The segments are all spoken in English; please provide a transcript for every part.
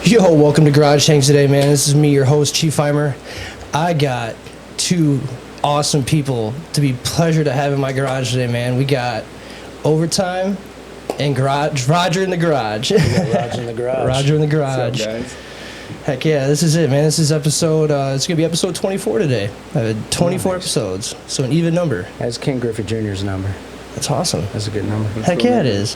Yo, welcome to Garage Tanks today, man. This is me, your host, Chiefheimer. I got two awesome people to be pleasure to have in my garage today, man. We got Overtime and Roger in the Garage. Roger in the Garage. Roger in the Garage. What's up, guys? Heck yeah, this is it, man. This is episode, it's going to be episode 24 today. I had 24 episodes, so an even number. That's King Griffey Jr.'s number. That's awesome. That's a good number. Heck yeah, it is.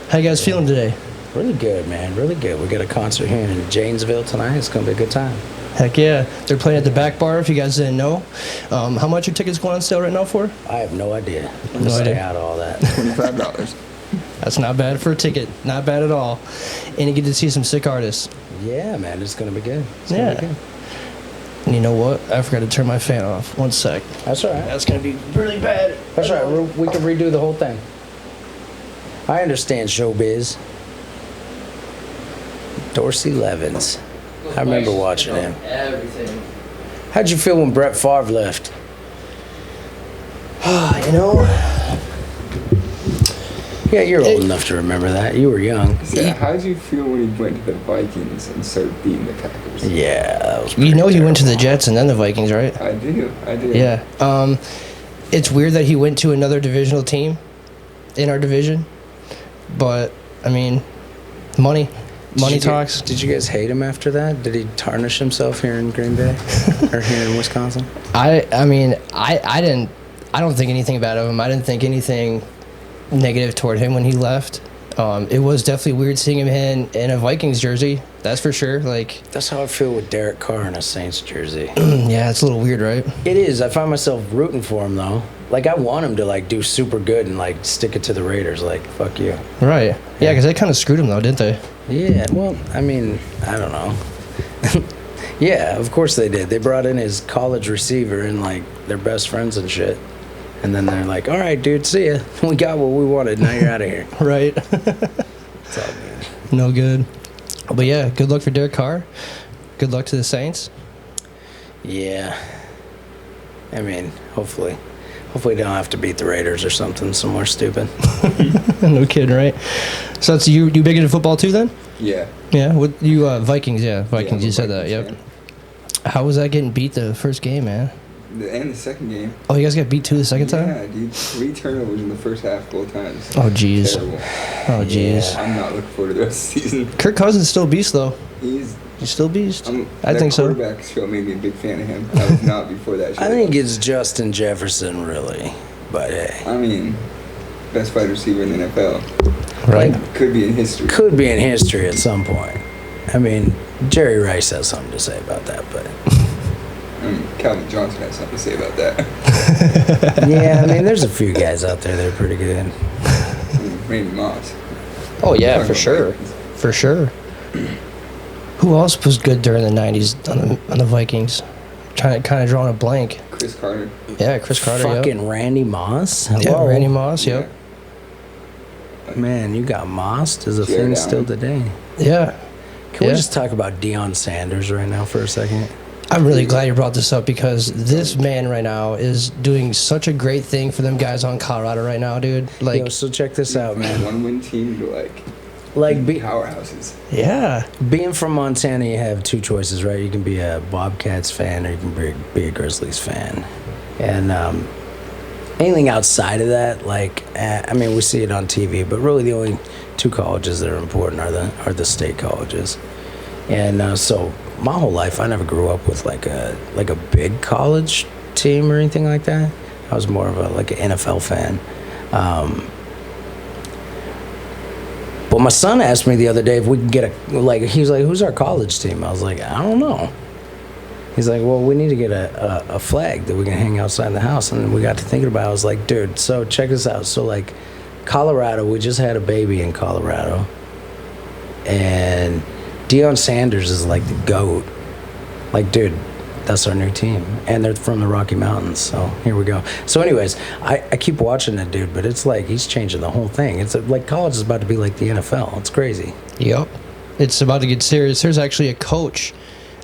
How you guys feeling today? Really good, man. Really good. We got a concert here in Janesville tonight. It's going to be a good time. Heck yeah. They're playing at the back bar, if you guys didn't know. How much are tickets going on sale right now for? I have no idea. I'm going to No stay idea. out of all that. $25. That's not bad for a ticket. Not bad at all. And you get to see some sick artists. Yeah, man. It's going to be good. It's Yeah. going to be good. And you know what? I forgot to turn my fan off. One sec. That's all right. That's going to be really bad. That's all right. We can redo the whole thing. I understand showbiz. Dorsey Levens. I remember watching him. Everything. How'd you feel when Brett Favre left? You know, Yeah, you're old enough to remember that. You were young. So how did you feel when he went to the Vikings and started beating the Packers? Yeah, that was you know he pretty went to the terrible. Jets and then the Vikings, right? I do. Yeah. It's weird that he went to another divisional team in our division. But, I mean, money. Money talks. Did you guys hate him after that? Did he tarnish himself here in Green Bay or here in Wisconsin? I don't think anything bad of him. I didn't think anything negative toward him when he left. It was definitely weird seeing him in a Vikings jersey. That's for sure. Like, That's how I feel with Derek Carr in a Saints jersey. yeah, it's a little weird, right? It is. I find myself rooting for him though. Like I want him to like do super good and like stick it to the Raiders. Like fuck you. Right. Yeah, because they kind of screwed him though, didn't they? Yeah. Well, I mean, I don't know. Yeah, of course they did. They brought in his college receiver and like their best friends and shit. And then they're like, all right, dude, see ya. We got what we wanted. Now you're out of here. Right. It's all good. No good. But yeah, good luck for Derek Carr. Good luck to the Saints. Yeah. I mean, hopefully they don't have to beat the Raiders or something somewhere stupid. No kidding, right? So that's you big into football too then? Yeah. Yeah. What you Vikings? Yeah, Vikings. I'm a You said that. Vikings Yep. How was that getting beat the first game, man? fan. And the second game. Oh, you guys got beat too the second time? Yeah, dude. 3 turnovers in the first half both times. Oh, jeez. Terrible. Oh, jeez. Yeah. I'm not looking forward to the rest of the season. Kirk Cousins is still a beast, though. He's Still a beast. I that think so. quarterback show made me a big fan of him. I was not before that show. I think it's Justin Jefferson, really. But hey, I mean, best wide receiver in the NFL. Right. Could be in history. could be in history at some point. I mean, Jerry Rice has something to say about that, but I mean, Calvin Johnson has something to say about that. yeah, I mean, there's a few guys out there that are pretty good. I mean, Randy Moss. Oh, yeah, Talking for about sure. Vikings. For sure. Who else was good during the 90s on the Vikings? Trying to kind of drawing a blank. Chris Carter. Yeah, Chris Carter, Fucking Randy Moss. yep. Yeah, Hello? Randy Moss, yep. Man, you got mossed as a Jared thing Allen. still today. Yeah. Can Yeah. we just talk about Deion Sanders right now for a second? I'm really glad you brought this up because this man right now is doing such a great thing for them guys on Colorado right now, dude. Like, Yo, so check this out, man. One-win team to Like, powerhouses. yeah. being from Montana, you have two choices, right? You can be a Bobcats fan or you can be a Grizzlies fan. And anything outside of that, like, I mean, we see it on TV, but really the only two colleges that are important are the state colleges. And so my whole life, I never grew up with like a big college team or anything like that. I was more of an NFL fan. But my son asked me the other day if we could get he was like, who's our college team? I was like, I don't know. He's like, well, we need to get a flag that we can hang outside the house. And we got to thinking about it. I was like, dude, so check this out. So like Colorado, we just had a baby in Colorado. And Deion Sanders is like the GOAT. Like, dude, that's our new team. And they're from the Rocky Mountains. So here we go. So anyways, I keep watching that dude, but it's like he's changing the whole thing. It's like college is about to be like the NFL. It's crazy. Yep. It's about to get serious. There's actually a coach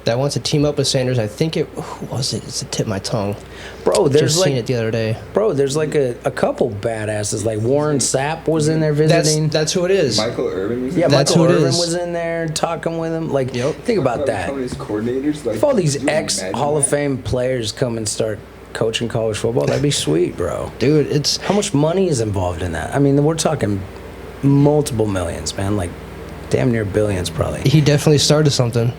that wants to team up with Sanders. I think who was it? It's a tip of my tongue. Bro, there's Just like seen it the other day. Bro, there's like a couple badasses. Like Warren Sapp was in there visiting. That's who it is. Michael Irvin was Yeah, That's Michael who it Irvin is. was in there talking with him. Like, Yep. think about that. Some of his coordinators, like, If all these could you ex imagine Hall of that? Fame players come and start coaching college football, that'd be sweet, bro. Dude, it's How much money is involved in that? I mean, we're talking multiple millions, man. Like, damn near billions, probably. he definitely started something,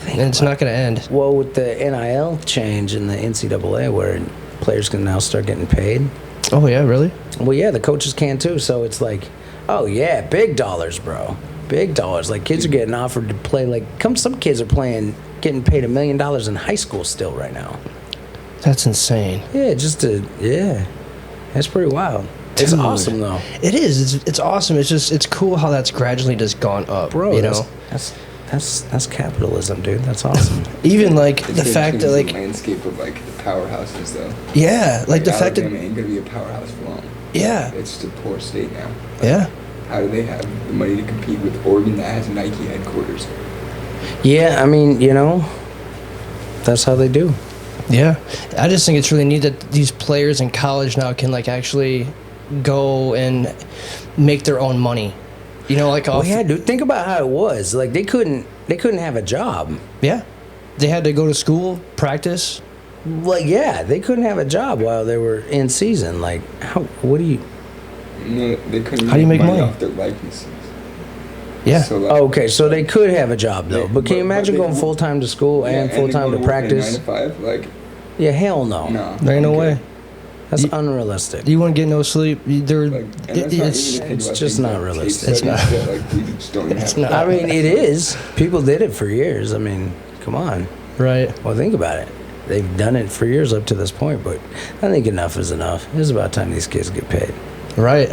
and it's not going to end. Well, with the NIL change in the NCAA, where players can now start getting paid. Oh yeah, really? Well, yeah, the coaches can too. So it's like, oh yeah, big dollars, bro. Big dollars. Like kids are getting offered to play. Like, some kids are getting paid $1 million in high school still right now. That's insane. Yeah, that's pretty wild. It's Dude. awesome though, It is. It's awesome. It's cool how that's gradually just gone up, bro. You that's, know, that's capitalism, dude. That's awesome. even like It's the gonna fact that change like the landscape of like the powerhouses, though. yeah, like the fact Alabama that ain't gonna be a powerhouse for long. yeah, It's just a poor state now. yeah, How do they have the money to compete with Oregon that has Nike headquarters? Yeah, I mean, that's how they do. yeah. I just think it's really neat that these players in college now can like actually go and make their own money. You know, like Well, off. yeah, dude. Think about how it was. Like they couldn't have a job. Yeah, they had to go to school, practice. Like, yeah, they couldn't have a job while they were in season. Like, what do you... No, they couldn't How do you make money? off their likenesses. Yeah. So, like, Oh, okay, so they could have a job, though. Yeah, But can you but imagine they going would- full-time to school yeah, and they full-time go to work a practice? 9 to 5, like, Yeah, hell no. no. There ain't no I'm way. good. That's You- unrealistic. You wouldn't get no sleep. There, Like, and that's not even to it's think it's about just things not like realistic. case It's not. studies that, like, we just don't even It's have. not. I mean, it is. People did it for years. I mean, come on. right. Well, think about it. They've done it for years up to this point, but I think enough is enough. It's about time these kids get paid. Right.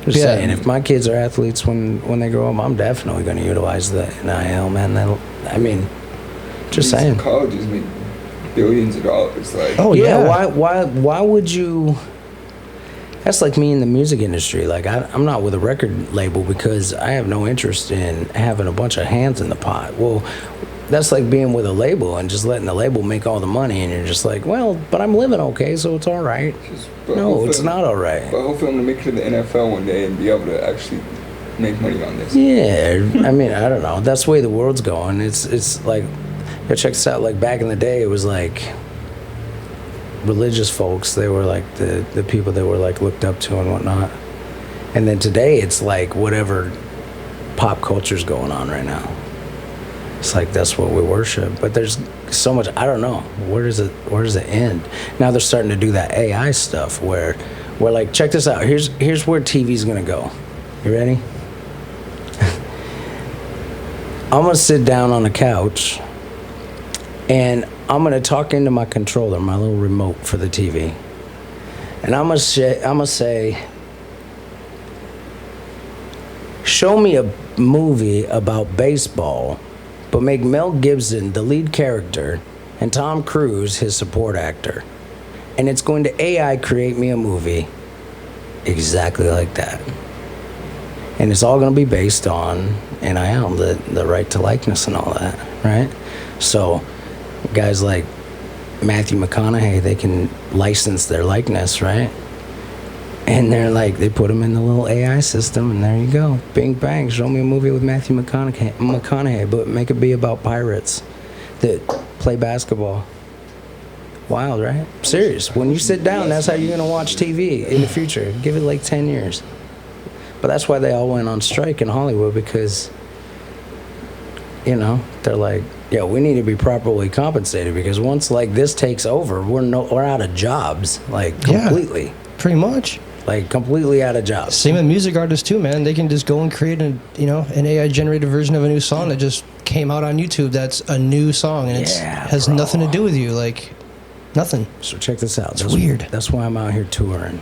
Just Yeah. saying, if my kids are athletes when they grow up, I'm definitely going to utilize the NIL, man. I mean, just These saying. colleges make billions of dollars. Like, Oh, Yeah, yeah. why would you? That's like me in the music industry. Like I'm not with a record label because I have no interest in having a bunch of hands in the pot. Well, that's like being with a label and just letting the label make all the money, and you're just like, well, but I'm living okay, so it's all right. but No, hopefully- it's not all right. But hopefully, I'm gonna make it to the NFL one day and be able to actually make money on this. Yeah, I mean, I don't know. That's the way the world's going. It's like, yeah, check this out. Like back in the day, it was like religious folks. They were like the people that were like looked up to and whatnot. And then today, it's like whatever pop culture's going on right now. It's like that's what we worship. But there's so much. I don't know. Where does it end? Now they're starting to do that AI stuff where like, check this out. Here's where TV's gonna go. You ready? I'm gonna sit down on the couch and I'm gonna talk into my controller, my little remote for the TV, and I'm gonna say, show me a movie about baseball, but make Mel Gibson the lead character and Tom Cruise his support actor, and it's going to AI create me a movie exactly like that. And it's all going to be based on NIL, the right to likeness and all that, right? So guys like Matthew McConaughey, they can license their likeness, right? And they're like, they put them in the little AI system, and there you go. Bing, bang, show me a movie with Matthew McConaughey, but make it be about pirates that play basketball. Wild, right? Serious. When you sit down, that's how you're going to watch TV in the future. Give it like 10 years. But that's why they all went on strike in Hollywood, because, they're like, yeah, we need to be properly compensated, because once like this takes over, we're out of jobs, like completely. Yeah, pretty much. Like completely out of jobs. Same with music artists too, man. They can just go and create an AI generated version of a new song that just came out on YouTube. That's a new song, and it has bro. nothing to do with you. Like nothing. So check this out. It's weird. That's why I'm out here touring.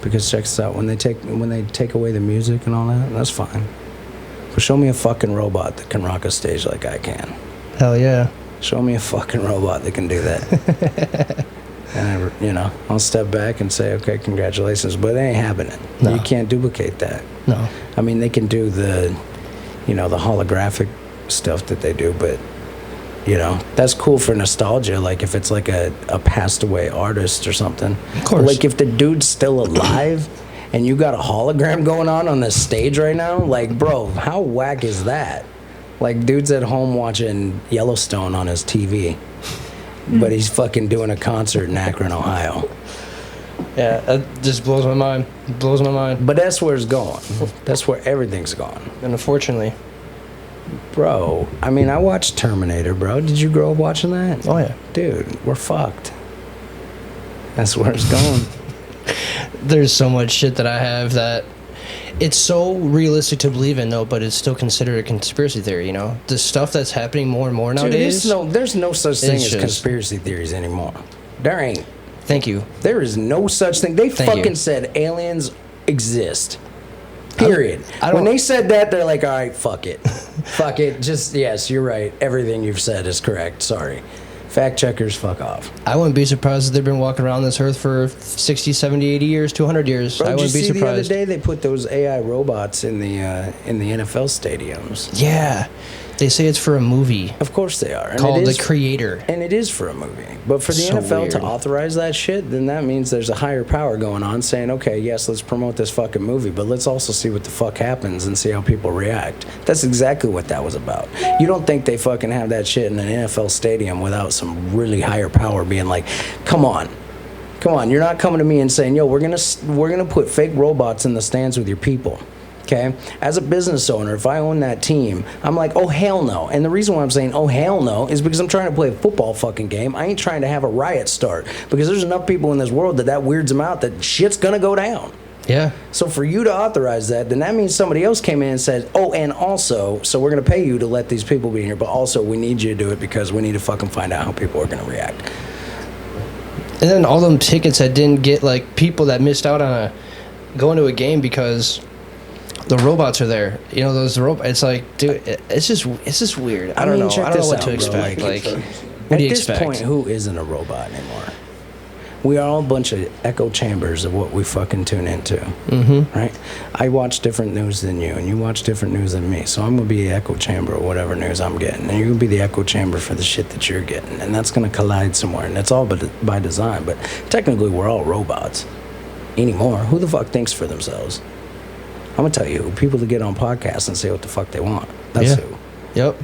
Because check this out, when they take away the music and all that, that's fine. But show me a fucking robot that can rock a stage like I can. Hell yeah. Show me a fucking robot that can do that. And I'll step back and say, okay, congratulations, but it ain't happening. No. You can't duplicate that. No. I mean, they can do the holographic stuff that they do, but You know, that's cool for nostalgia. Like if it's like a passed away artist or something. Of course. Like if the dude's still alive and you got a hologram going on this stage right now, like, bro, how whack is that? Like, dude's at home watching Yellowstone on his TV, but he's fucking doing a concert in Akron, Ohio. Yeah, that just blows my mind. It blows my mind. But that's where it's going. That's where everything's going. And unfortunately. Bro, I mean, I watched Terminator, bro. Did you grow up watching that? Oh, yeah. Dude, we're fucked. That's where it's going. There's so much shit that I have that it's so realistic to believe in, though, but it's still considered a conspiracy theory, you know? The stuff that's happening more and more nowadays. Dude, there's no such thing as conspiracy theories anymore. There ain't. Thank you. There is no such thing. They fucking said aliens exist. Period. When they said that, they're like, all right, fuck it. Fuck it. Just, yes, you're right. Everything you've said is correct. Sorry. Fact checkers, fuck off. I wouldn't be surprised if they've been walking around this earth for 60, 70, 80 years, 200 years. Bro, I wouldn't be surprised. The other day they put those AI robots in the NFL stadiums. Yeah. They say it's for a movie. Of course they are. And called The Creator. And it is for a movie. But for the NFL to authorize that shit, then that means there's a higher power going on saying, okay, yes, let's promote this fucking movie, but let's also see what the fuck happens and see how people react. That's exactly what that was about. You don't think they fucking have that shit in an NFL stadium without some really higher power being like, come on, you're not coming to me and saying, yo, we're gonna put fake robots in the stands with your people. Okay, as a business owner, if I own that team, I'm like, oh hell no. And the reason why I'm saying oh hell no is because I'm trying to play a football fucking game. I ain't trying to have a riot start, because there's enough people in this world that weirds them out, that shit's gonna go down. Yeah. So for you to authorize that, then that means somebody else came in and said, oh, and also, so we're gonna pay you to let these people be in here, but also we need you to do it because we need to fucking find out how people are gonna react. And then all them tickets that didn't get, like, people that missed out on going to a game because the robots are there. You know, those robots. It's like, dude, it's just weird. I don't know. I don't know what to expect. Like, what do you expect? At this point, who isn't a robot anymore? We are all a bunch of echo chambers of what we fucking tune into. Mm-hmm. Right? I watch different news than you, and you watch different news than me. So I'm gonna be the echo chamber of whatever news I'm getting, and you're gonna be the echo chamber for the shit that you're getting, and that's gonna collide somewhere, and that's all by design. But technically, we're all robots anymore. Who the fuck thinks for themselves? I'm gonna tell you, people that get on podcasts and say what the fuck they want. That's who. Yep.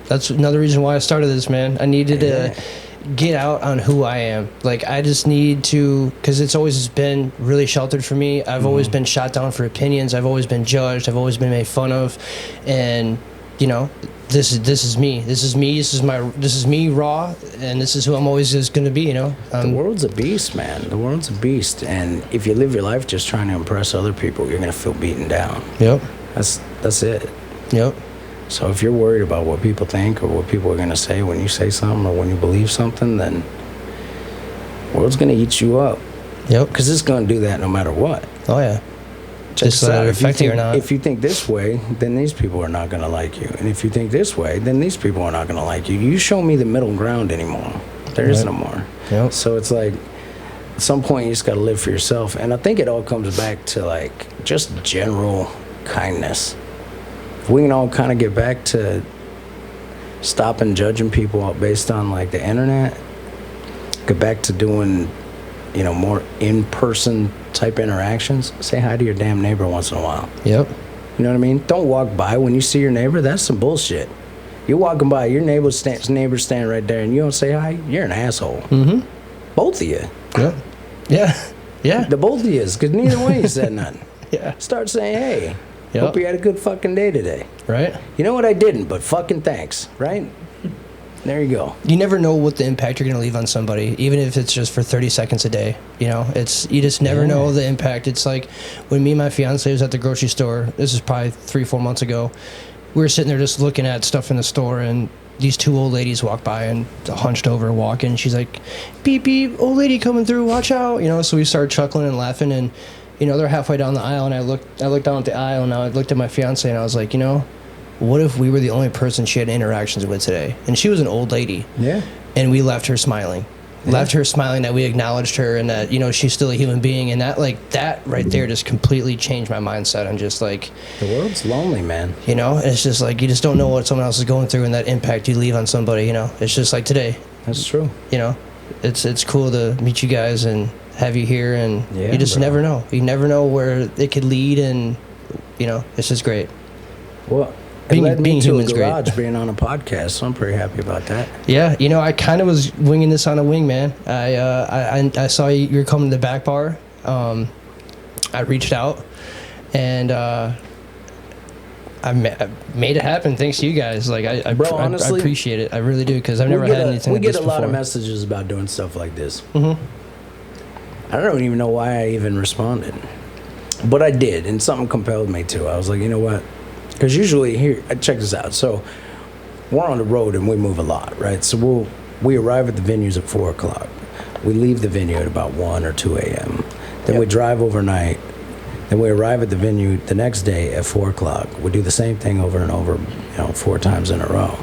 That's another reason why I started this, man. I needed to get out on who I am. Like, I just need to, because it's always been really sheltered for me. I've always been shot down for opinions. I've always been judged. I've always been made fun of. And, you know, this is me. This is me. This is me raw, and this is who I'm always just going to be, you know? The world's a beast, man. The world's a beast. And if you live your life just trying to impress other people, you're going to feel beaten down. Yep. That's it. Yep. So if you're worried about what people think or what people are going to say when you say something or when you believe something, then the world's going to eat you up. Yep. Because it's going to do that no matter what. Oh, yeah. Just affect you or not. If you think this way, then these people are not going to like you. And if you think this way, then these people are not going to like you. You show me the middle ground anymore. There is no more. Yep. So it's like, at some point you just got to live for yourself. And I think it all comes back to like just general kindness. If we can all kind of get back to stopping judging people based on like the internet, get back to doing, you know, more in-person type interactions. Say hi to your damn neighbor once in a while. Yep. You know what I mean? Don't walk by when you see your neighbor. That's some bullshit. You're walking by, your neighbor's standing right there, and you don't say hi, you're an asshole. Mm-hmm. Both of you. Yep. Yeah. Yeah. The both of you, because neither one of you said nothing. Yeah. Start saying, hey, yep. Hope you had a good fucking day today. Right. You know what, I didn't, but fucking thanks, right? There you go. You never know what the impact you're going to leave on somebody, even if it's just for 30 seconds a day. You know, you just never know the impact. It's like when me and my fiance was at the grocery store, this is probably 3-4 months ago, we were sitting there just looking at stuff in the store, and these two old ladies walked by and hunched over walking. She's like, beep, beep, old lady coming through, watch out. You know, so we started chuckling and laughing, and, you know, they're halfway down the aisle, and I looked down at the aisle, and I looked at my fiance, and I was like, you know, what if we were the only person she had interactions with today? And she was an old lady. Yeah. And we left her smiling. left her smiling, that we acknowledged her, and that, you know, she's still a human being. And that, like, that right there just completely changed my mindset on just, like... The world's lonely, man. You know? It's just, like, you just don't know what someone else is going through and that impact you leave on somebody, you know? It's just like today. That's true. You know? It's cool to meet you guys and have you here, and you just never know. You never know where it could lead, and, you know, it's just great. Well... Being human is great. Being on a podcast, so I'm pretty happy about that. Yeah, you know, I kind of was winging this on a wing, man. I saw you were coming to the back bar. I reached out, and I made it happen thanks to you guys. Like, honestly, I appreciate it. I really do, because I've never had anything like this before. We get a lot of messages about doing stuff like this. I don't even know why I even responded, but I did, and something compelled me to. I was like, you know what? Because usually, here, check this out. So we're on the road and we move a lot, right? So we arrive at the venues at 4 o'clock. We leave the venue at about 1 or 2 a.m. Then we drive overnight. Then we arrive at the venue the next day at 4 o'clock. We do the same thing over and over, 4 times in a row.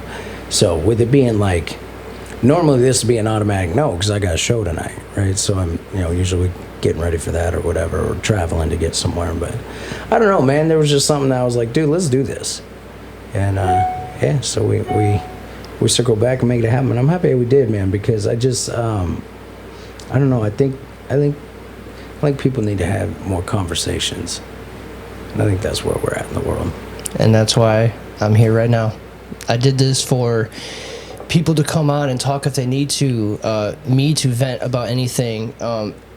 So with it being like, normally this would be an automatic no, because I got a show tonight, right? So I'm, usually getting ready for that or whatever, or traveling to get somewhere. But I don't know, man. There was just something that I was like, dude, let's do this. And so we circle back and make it happen. And I'm happy we did, man, because I just I don't know. I think people need to have more conversations, and I think that's where we're at in the world. And that's why I'm here right now. I did this for people to come on and talk if they need to, me to vent about anything.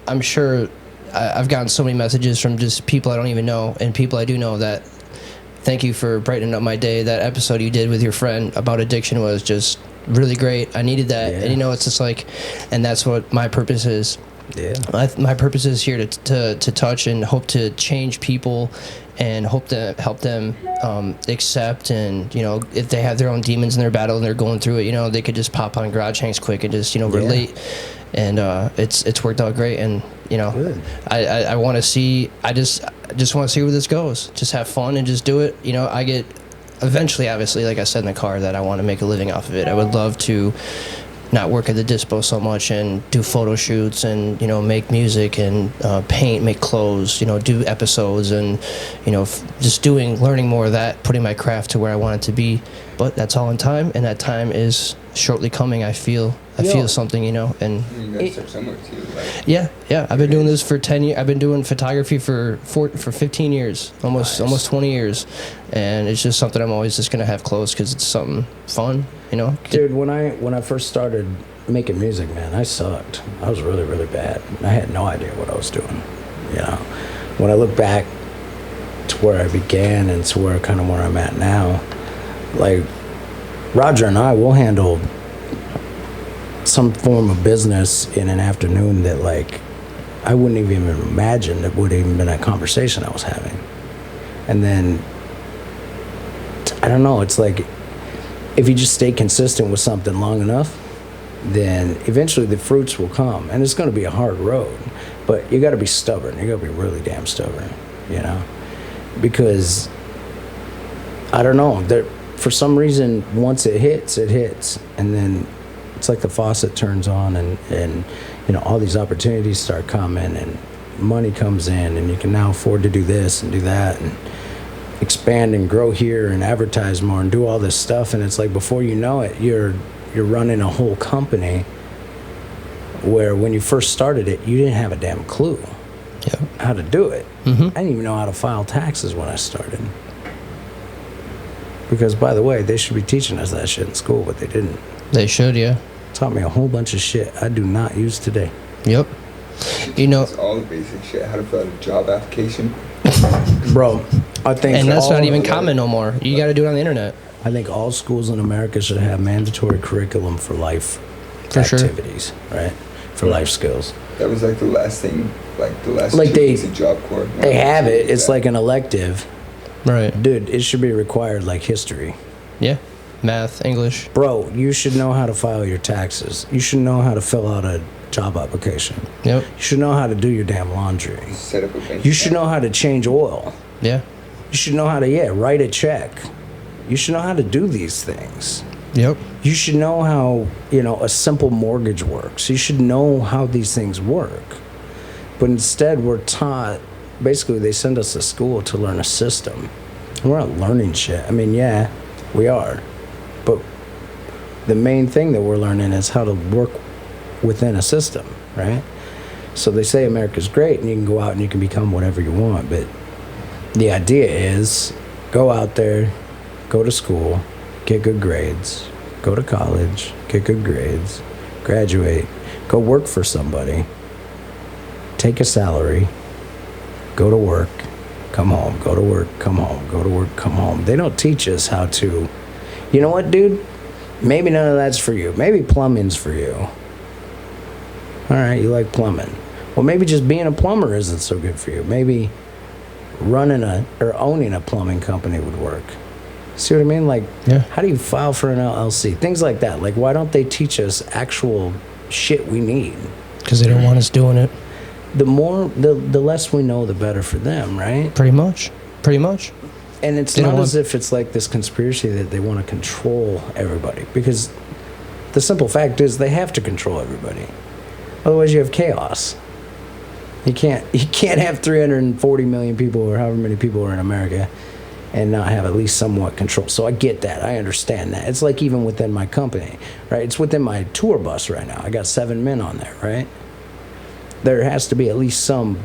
I'm sure I've gotten so many messages from just people I don't even know and people I do know that thank you for brightening up my day. That episode you did with your friend about addiction was just really great. I needed that. Yeah. And, it's just like, and that's what my purpose is. Yeah. My purpose is here to touch and hope to change people and hope to help them accept, and if they have their own demons in their battle and they're going through it, they could just pop on Garage Hanks quick and just relate. And it's worked out great. And I want to see. I just want to see where this goes. Just have fun and just do it. I get eventually, obviously, like I said in the car, that I want to make a living off of it. I would love to not work at the dispo so much and do photo shoots and make music and paint, make clothes, do episodes, and just learning more of that, putting my craft to where I want it to be. But that's all in time, and that time is shortly coming. I feel something, and you guys are similar to you, right? Yeah. I've been doing this for 10 years. I've been doing photography for 15 years, almost 20 years, and it's just something I'm always just gonna have close because it's something fun, Dude, when I first started making music, man, I sucked. I was really, really bad. I had no idea what I was doing. When I look back to where I began and to where I'm at now, like Roger and I will handle some form of business in an afternoon that like I wouldn't even imagine that would even been a conversation I was having. And then I don't know, it's like if you just stay consistent with something long enough, then eventually the fruits will come. And it's going to be a hard road, but you got to be stubborn. You got to be really damn stubborn, because I don't know, there for some reason once it hits, and then it's like the faucet turns on, and all these opportunities start coming, and money comes in, and you can now afford to do this and do that, and expand and grow here and advertise more and do all this stuff. And it's like before you know it, you're running a whole company where when you first started it, you didn't have a damn clue how to do it. I didn't even know how to file taxes when I started. Because, by the way, they should be teaching us that shit in school, but they didn't. They should, yeah. Taught me a whole bunch of shit I do not use today. Yep. It's all the basic shit. How to fill out a job application. Bro, I think... And that's not even common no more. You got to do it on the internet. I think all schools in America should have mandatory curriculum for life activities, right? For life skills. That was like the last thing, Job Corps. They have it. It's like an elective. Right. Dude, it should be required like history. Yeah. Math, English. Bro, you should know how to file your taxes. You should know how to fill out a job application. Yep. You should know how to do your damn laundry. Set up a bank. You should know how to change oil. Yeah. You should know how to, write a check. You should know how to do these things. Yep. You should know how, a simple mortgage works. You should know how these things work. But instead, we're taught, basically, they send us to school to learn a system. We're not learning shit. I mean, yeah, we are. But the main thing that we're learning is how to work within a system, right? So they say America's great and you can go out and you can become whatever you want. But the idea is go out there, go to school, get good grades, go to college, get good grades, graduate, go work for somebody, take a salary, go to work, come home, go to work, come home, go to work, come home. They don't teach us how to, you know what, dude? Maybe none of that's for you. Maybe plumbing's for you. All right, you like plumbing. Well, maybe just being a plumber isn't so good for you. Maybe running or owning a plumbing company would work. See what I mean? Like, yeah. How do you file for an LLC? Things like that. Like, why don't they teach us actual shit we need? Because they don't want us doing it. The less we know, the better for them, right? Pretty much. And it's not as if it's like this conspiracy that they want to control everybody. Because the simple fact is they have to control everybody. Otherwise, you have chaos. You can't have 340 million people or however many people are in America and not have at least somewhat control. So I get that. I understand that. It's like even within my company, right? It's within my tour bus right now. I got 7 men on there, right? There has to be at least some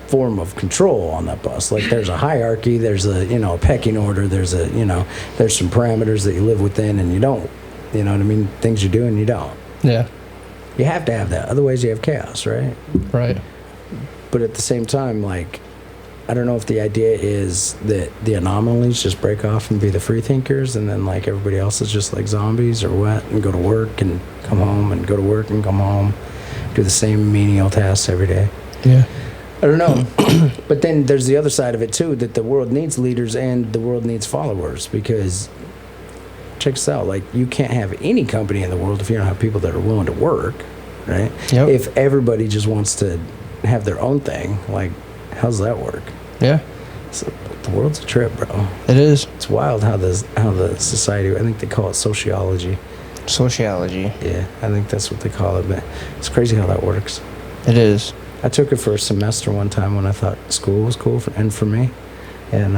form of control on that bus. Like there's a hierarchy, there's a pecking order, there's there's some parameters that you live within and you don't. You know what I mean? Things you do and you don't. Yeah. You have to have that. Otherwise you have chaos, right? Right. But at the same time, like, I don't know if the idea is that the anomalies just break off and be the free thinkers and then like everybody else is just like zombies or what, and go to work and come home and go to work and come home, do the same menial tasks every day. Yeah. I don't know. But then there's the other side of it too, that the world needs leaders and the world needs followers, because check this out, like you can't have any company in the world if you don't have people that are willing to work, right? Yep. If everybody just wants to have their own thing, like how's that work? Yeah. So the world's a trip, bro. It is. It's wild how the society, I think they call it sociology. Sociology. Yeah, I think that's what they call it, but it's crazy how that works. It is. I took it for a semester one time when I thought school was cool for me, and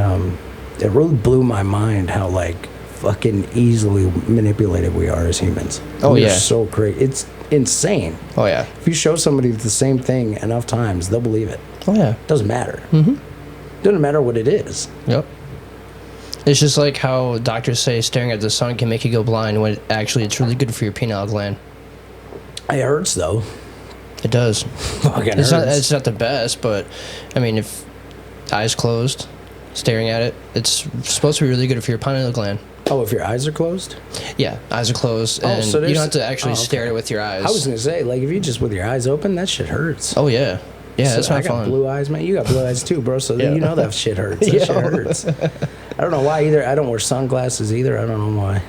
it really blew my mind how like fucking easily manipulated we are as humans. Oh, We're yeah. so great. It's insane. Oh, yeah. If you show somebody the same thing enough times, they'll believe it. Oh, yeah. Doesn't matter. Mm-hmm. Doesn't matter what it is. Yep. It's just like how doctors say staring at the sun can make you go blind when actually it's really good for your pineal gland. It hurts though. It does. Fucking It's hurts. it's not the best, but I mean, if eyes closed, staring at it, it's supposed to be really good for your pineal gland. Oh, if your eyes are closed? Yeah, eyes are closed, Oh, and so you there's- don't have to actually oh, okay. stare at it with your eyes. I was gonna say, like, if you just with your eyes open, that shit hurts. Oh yeah, yeah, So that's not I got fun. blue eyes, man. You got blue eyes too, bro. So Yeah. you know that shit hurts. That Yo. shit hurts. I don't know why either. I don't wear sunglasses either. I don't know why.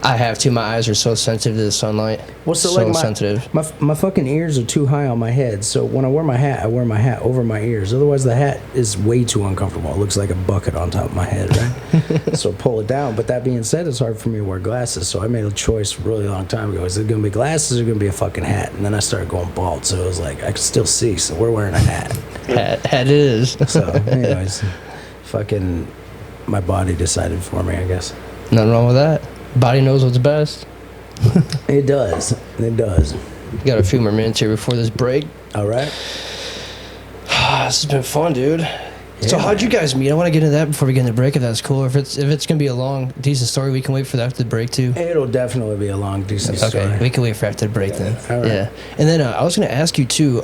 I have to. My eyes are so sensitive to the sunlight. Well, so, so like sensitive. my fucking ears are too high on my head. So when I wear my hat over my ears. Otherwise, the hat is way too uncomfortable. It looks like a bucket on top of my head, right? So pull it down. But that being said, it's hard for me to wear glasses. So I made a choice a really long time ago. Is it going to be glasses or going to be a fucking hat? And then I started going bald. So it was like, I could still see. So we're wearing a hat. Hat it is. So anyways, fucking my body decided for me, I guess. Nothing wrong with that. Body knows what's best. It does. It does. We got a few more minutes here before this break. All right. This has been fun, dude. So Yeah, how'd you man. guys meet? I want to get into that before we get into the break, if that's cool. If it's gonna be a long, decent story, we can wait for that after the break too. It'll definitely be a long, decent story. Okay, we can wait for after the break then. All right. Yeah, and then I was gonna ask you too.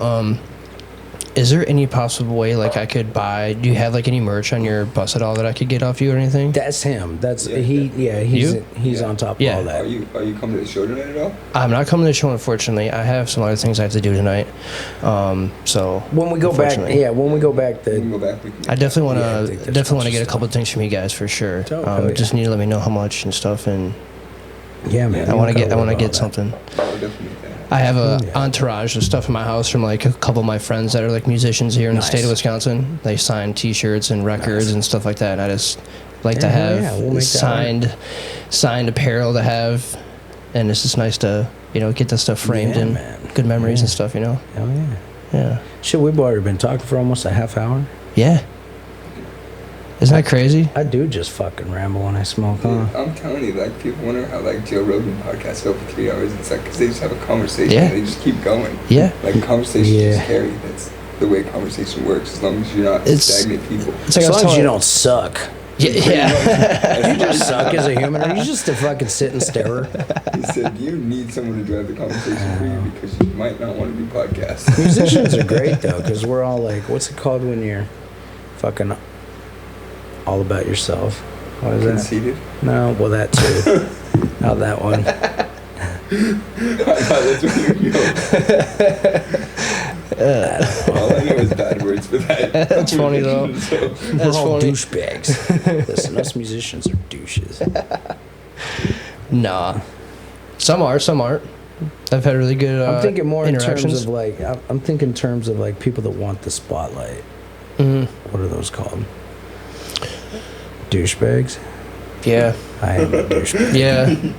Is there any possible way, like, I could buy? Do you have like any merch on your bus at all that I could get off you or anything? That's him. That's Yeah, he. Yeah, he's You? he's on top Yeah. of all Are that. you coming to the show tonight at all? I'm not coming to the show, unfortunately. I have some other things I have to do tonight. So When we go back, unfortunately. yeah, when we go back, We can the go back. We can I definitely want Yeah, I to think there's definitely want to bunch get a of couple stuff. things from you guys for sure. Oh, hell yeah. Just need to let me know how much and stuff, and yeah, man. I want to you get cover all get that. something. I'll definitely do that. I have a Yeah. entourage of stuff in my house from like a couple of my friends that are like musicians here in the state of Nice. Wisconsin. They sign T-shirts and records Nice. and stuff like that. And like to Yeah, have yeah, we'll make that signed apparel to have, and it's just nice to get that stuff framed Yeah, in man. good memories Yeah. and stuff. Oh yeah. Yeah. Shit, we've already been talking for almost a half hour. Yeah. Isn't that crazy? I do just fucking ramble when I smoke, huh? Dude, I'm telling you, like, people wonder how, like, Joe Rogan podcasts go for 3 hours. It's like, because they just have a conversation. Yeah. And they just keep going. Yeah. Like, conversations Yeah. just carry. That's the way conversation works, as long as you're not It's- stagnant people. It's like As I was long as telling- you don't suck. Yeah. You just suck as a human. Are you just a fucking sit and stare? He said, you need someone to drive the conversation for you because you might not want to do podcasts. Musicians are great though, because we're all like, what's it called when you're fucking all about yourself? What is that? Conceited. No, well that too. Not that one. I thought that's what you know. All I know is bad words for that. That's funny, though. So, We're That's all funny. douchebags. Listen, us musicians are douches. Nah. Some aren't. I've had really good I'm thinking more in terms interactions. of like, I'm thinking in terms of like people that want the spotlight. Mhm. What are those called? Douchebags? Yeah. I am a douchebag.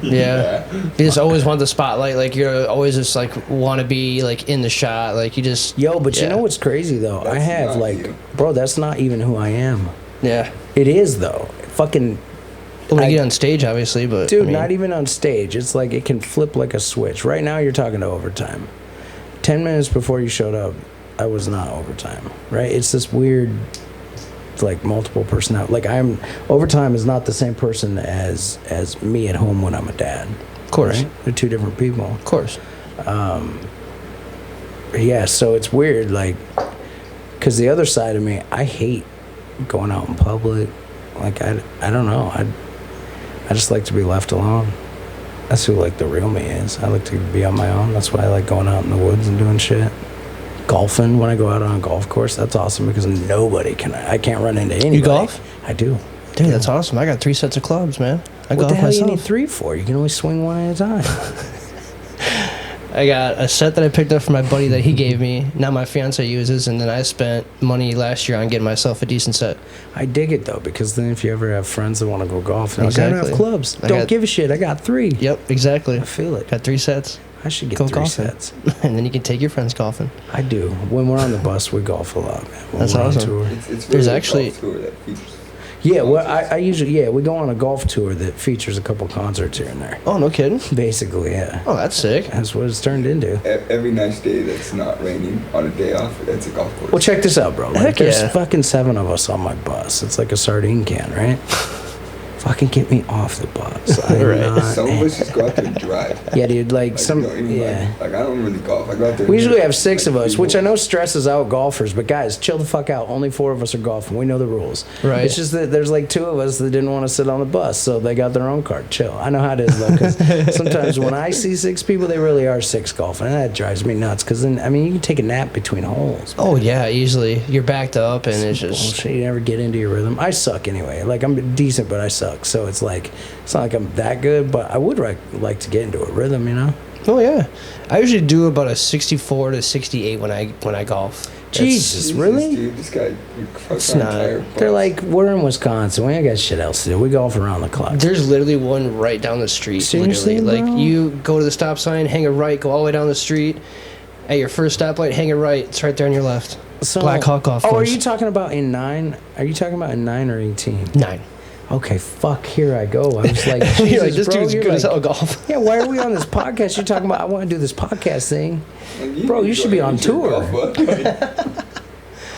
Yeah. You just always want the spotlight. Like, you're always just like want to be like in the shot. Like, you just. Yo, but you Yeah. know what's crazy though? I That's have not like, you. bro, that's not even who I am. Yeah. It is though. Fucking, When I- you get on stage, obviously, but. dude, I mean, not even on stage. It's like it can flip like a switch. Right now, you're talking to overtime. 10 minutes before you showed up, I was not overtime. Right? It's this weird, like multiple personality. Like overtime is not the same person as me at home when I'm a dad. Of course. Right? They're two different people. Of course. Yeah, so it's weird, like, because the other side of me, I hate going out in public. Like, I don't know. I just like to be left alone. That's who, like, the real me is. I like to be on my own. That's why I like going out in the woods and doing shit. Golfing, when I go out on a golf course, that's awesome because I can't run into anybody. You golf? I do. Dude, that's awesome. I got 3 sets of clubs, man. I What golf the hell myself. you need 3 for? You can only swing one at a time. I got a set that I picked up from my buddy that he gave me. Now my fiance uses, and then I spent money last year on getting myself a decent set. I dig it though, because then if you ever have friends that want to go golf, they're like, I don't have Exactly. clubs. I Don't got- give a shit. I got 3. Yep, exactly. I feel it. Got 3 sets. I should get Go 3 golfing. sets. And then you can take your friends golfing. I do. When we're on the bus, we golf a lot, man. When That's we're on awesome. tour. it's really There's a actually- golf tour that features. Yeah, well, I usually, we go on a golf tour that features a couple concerts here and there. Oh, no kidding. Basically, yeah. Oh, that's sick. That's what it's turned into. Every nice day that's not raining on a day off, that's a golf course. Well, check this out, bro. Like, Heck there's yeah. fucking 7 of us on my bus. It's like a sardine can, right? Fucking get me off the bus. I'm Right. not- Some of us just go out there and drive. Yeah, dude, like Like, some, you don't even, yeah. Like, I don't really golf. I go out there. We and usually hit, have 6 like, of us, three which I know holes. stresses out golfers, but guys, chill the fuck out. Only 4 of us are golfing. We know the rules. Right. It's just that there's like 2 of us that didn't want to sit on the bus, so they got their own cart. Chill. I know how it is, though, because sometimes when I see 6 people, they really are 6 golfing, and that drives me nuts, because then, I mean, you can take a nap between holes. Oh, yeah, easily. You're backed up, and it's just. Bullshit. You never get into your rhythm. I suck anyway. Like, I'm decent, but I suck. So it's like, it's not like I'm that good, but I would like to get into a rhythm, you know? Oh, yeah. I usually do about a 64 to 68 when I golf. Jesus, really? Dude, this guy, you It's not- They're like, we're in Wisconsin. We ain't got shit else to do. We golf around the clock. There's literally one right down the street. Seriously, literally. bro? Like, you go to the stop sign, hang a right, go all the way down the street. At your first stoplight, hang a right. It's right there on your left. So, Black Hawk Golf Oh, are Course. you talking about in 9? Are you talking about in 9 or 18? 9. Okay, fuck, here I go. I was like, Jesus, You're like, this bro, dude's you're good as like, hell at golf. yeah, why are we on this podcast? You're talking about, I want to do this podcast thing. Bro, you should be on tour.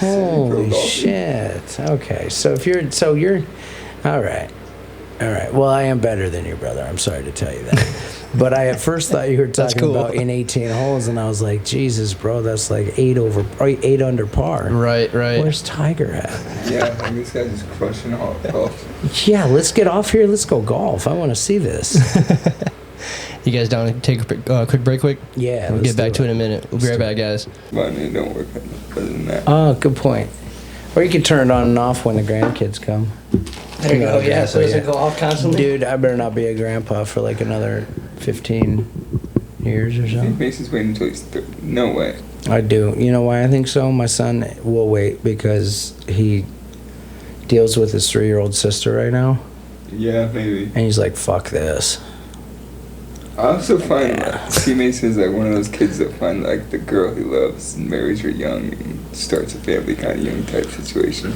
Holy shit. Okay, so you're, all right. Well, I am better than your brother. I'm sorry to tell you that. But I at first thought you were That's talking cool. about in 18 holes, and I was like, Jesus, bro, that's like 8 under par. Right. Where's Tiger at? Yeah, and this guy's just crushing golf. Yeah, let's get off here. Let's go golf. I want to see this. You guys down to take a quick break quick? Yeah, We'll let's get back do to it in a minute. We'll be right back, guys. But I mean, it don't work better than that. Oh, good point. Or you can turn it on and off when the grandkids come. There you go. Yeah, so it doesn't Yeah. go off constantly. Dude, I better not be a grandpa for like another 15 years or I think so. Mason's waiting until he's 30. No way. I do. You know why I think so? My son will wait because he deals with his 3-year-old sister right now, Yeah, maybe. and he's like, "Fuck this." I also find C. Mason is like one of those kids that find like the girl he loves and marries her young and starts a family kind of young type situation.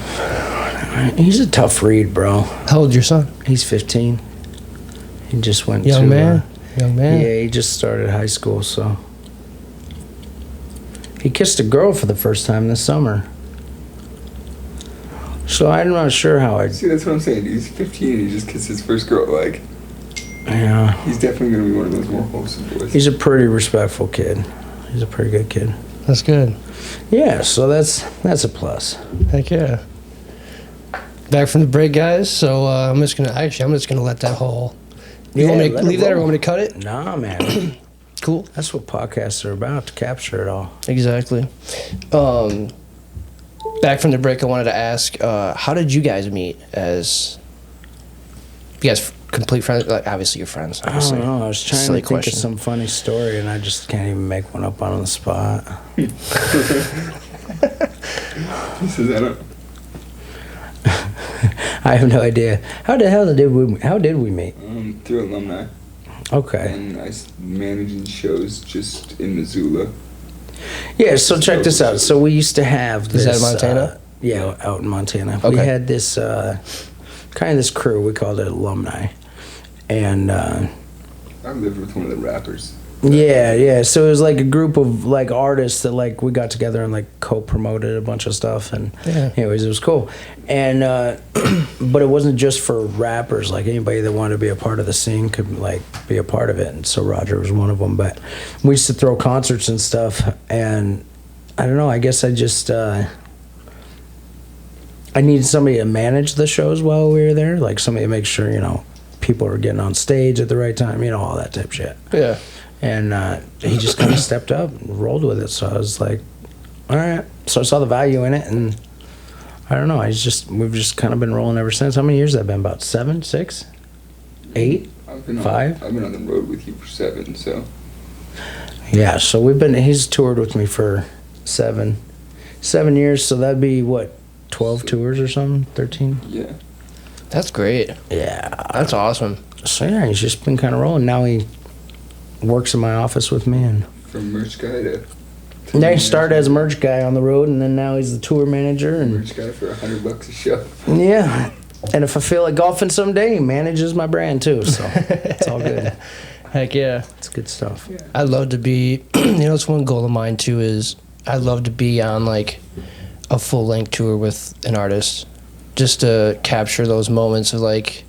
He's a tough read, bro. How old's your son? He's 15. He just went Young to man. Young man. yeah, he just started high school, so he kissed a girl for the first time this summer. So I'm not sure how I. See, that's what I'm saying. He's 15 and he just kissed his first girl. Like, Yeah, he's definitely gonna be one of those more wholesome boys. he's a pretty respectful kid. He's a pretty good kid. That's good. Yeah, so that's a plus. Heck yeah. Back from the break, guys. So I'm just gonna let that whole. You want me to let leave it that, or roll. want me to cut it? Nah, man. Cool. That's what podcasts are about, to capture it all. Exactly. Back from the break, I wanted to ask, how did you guys meet? As you guys complete friends? Like, obviously, you're friends. I Obviously. don't know. I was trying to Silly think question. of some funny story, and I just can't even make one up on the spot. He says, I don't. I have no idea. How did we meet? Through alumni. Okay. And I was managing shows just in Missoula. Yeah, so check this out. So we used to have this. Is that Montana? Yeah, out in Montana. We Okay. had this kind of this crew. We called it alumni, and I lived with one of the rappers. yeah. So it was like a group of like artists that like we got together and like co-promoted a bunch of stuff, and Yeah. anyways, it was cool. And but it wasn't just for rappers. Like anybody that wanted to be a part of the scene could like be a part of it. And so Roger was one of them. But we used to throw concerts and stuff. And I don't know. I guess I just I needed somebody to manage the shows while we were there. Like somebody to make sure people were getting on stage at the right time. All that type of shit. Yeah. And he just kind of stepped up and rolled with it. So I was like, all right. So I saw the value in it, and I don't know. We've just kind of been rolling ever since. How many years have that been? About 7, 6, 8? I've been 5? I've been on the road with you for 7, so. Yeah. So he's toured with me for 7 years. So that'd be what, 12 tours or something? 13? Yeah. That's great. Yeah. That's awesome. So yeah, he's just been kind of rolling. Now he works in my office with me, and From merch guy to. now he started as a merch guy on the road, and then now he's the tour manager. And Merch guy for $100 a show. yeah. And if I feel like golfing someday, he manages my brand too. So it's all good. Heck yeah. It's good stuff. Yeah. I'd love to be, it's one goal of mine too is I'd love to be on like a full length tour with an artist, just to capture those moments of like